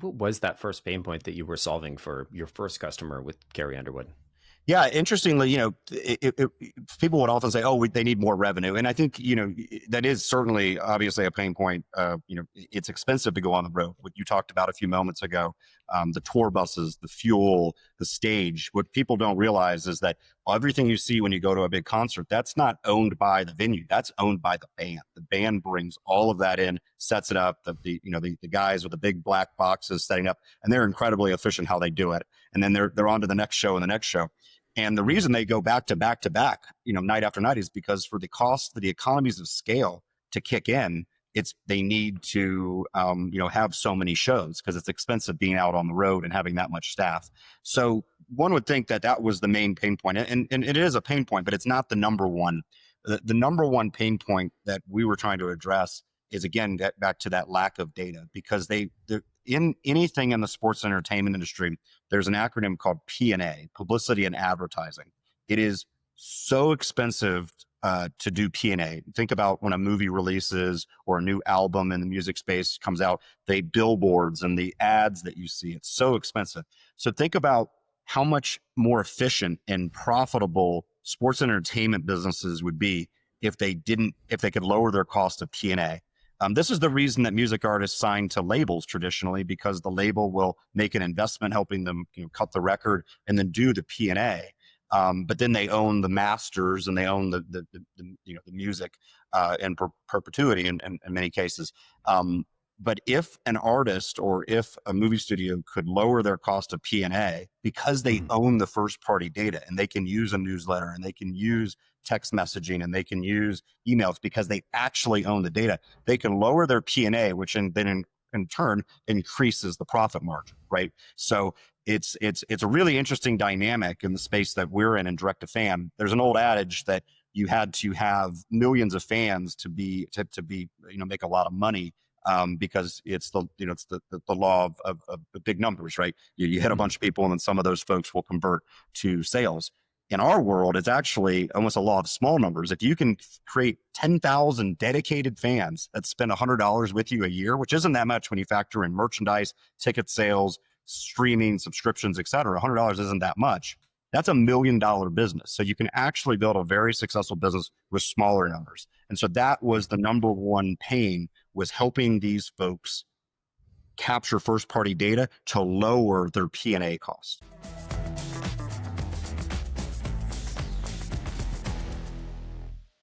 what was that first pain point that you were solving for your first customer with Carrie Underwood? Yeah, interestingly, people would often say, "Oh, they need more revenue," and I think that is certainly obviously a pain point. It's expensive to go on the road. What you talked about a few moments ago, the tour buses, the fuel, the stage. What people don't realize is that everything you see when you go to a big concert, that's not owned by the venue. That's owned by the band. The band brings all of that in, sets it up. The guys with the big black boxes setting up, and they're incredibly efficient how they do it. And then they're on to the next show and the next show. And the reason they go back to back to back, night after night, is because for the cost, for the economies of scale to kick in, they need to, have so many shows because it's expensive being out on the road and having that much staff. So one would think that was the main pain point, and it is a pain point, but it's not the number one. The number one pain point that we were trying to address is, again, get back to that lack of data, because in anything in the sports entertainment industry, there's an acronym called P&A, publicity and advertising. It is so expensive to do P&A. Think about when a movie releases or a new album in the music space comes out, the billboards and the ads that you see, it's so expensive. So think about how much more efficient and profitable sports entertainment businesses would be if they could lower their cost of P&A. This is the reason that music artists sign to labels traditionally, because the label will make an investment helping them cut the record and then do the P&A. But then they own the masters and they own the music in perpetuity in many cases. But if an artist or if a movie studio could lower their cost of P&A because they own the first party data, and they can use a newsletter and they can use text messaging and they can use emails because they actually own the data, they can lower their P&A, which then in turn increases the profit margin, right? So it's a really interesting dynamic in the space that we're in direct to fan. There's an old adage that you had to have millions of fans to make a lot of money. Because it's the law of the big numbers, right? You hit a bunch of people, and then some of those folks will convert to sales. In our world, it's actually almost a law of small numbers. If you can create 10,000 dedicated fans that spend $100 with you a year, which isn't that much when you factor in merchandise, ticket sales, streaming, subscriptions, et cetera, $100 isn't that much. That's $1 million business. So you can actually build a very successful business with smaller numbers. And so that was the number one pain, was helping these folks capture first party data to lower their P&A costs.